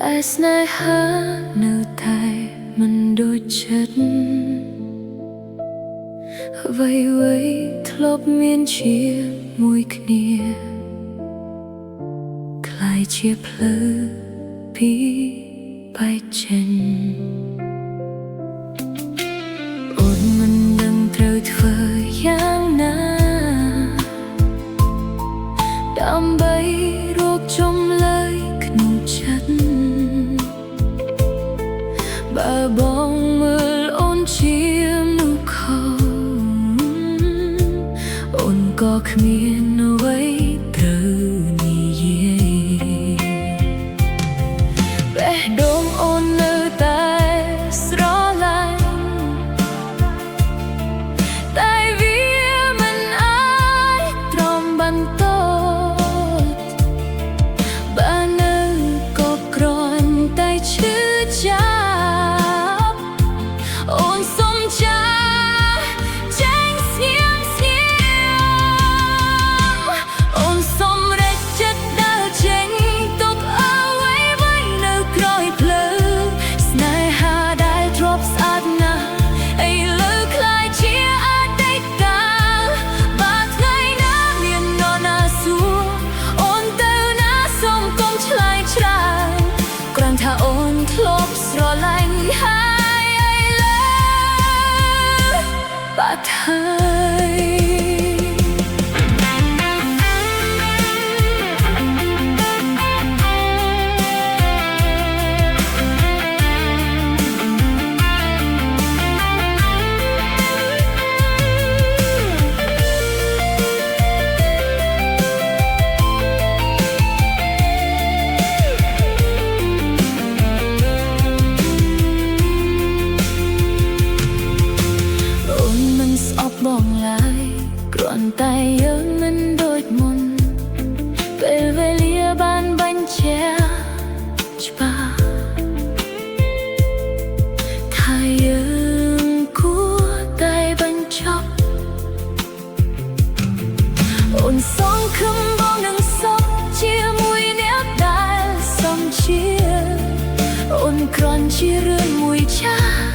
តែស្នេហានៅតែមិនដូចចិត្តអ្វីៗធ្លាប់មានជាមួយគ្នាคล้ายជាភ្លើពីបែកចេញអូនមិនដឹងត្រូវធ្វើយ៉ាងណាដើម្បីរកចំលើយក្នុងចិត្តបើបងមើលអូនជាមនុស្សខុសអូនក៏គ្មានអ្វីត្រូវនិយាយបេះដូងអូននៅតែស្រឡាញ់តែវាមិនអាចទ្រាំបន្តបើនៅក៏គ្រាន់តែឈឺចាប់អូនសុំចាចេញស្ងៀមអូនសុំរែកចិត្តដើរចេញទុកអ្វីៗនៅក្រោយភ្លើងស្នេហាដែលធ្លាប់ស្អាតណាស់ឥឡូវคล้ายជាអតីតកាលបើថ្ងៃណាមាននរណាសួរអូនទៅណាសូមកុំឆ្លើយច្រើនគ្រាន់ថាអូនធ្លាប់ស្រឡាញ់ហើយឥឡូវបាត់ហើយបងឡើយគ្រាន់តែយើងមិនដូចមុនពេលវេលាបានបញ្ជាក់ច្បាស់ថាយើងគួរតែបញ្ចប់អូនសងខឹមបងនឹងសុខជាមួយអ្នកដែលសំជាអូនគ្រាន់ជារឿងមួយចាស់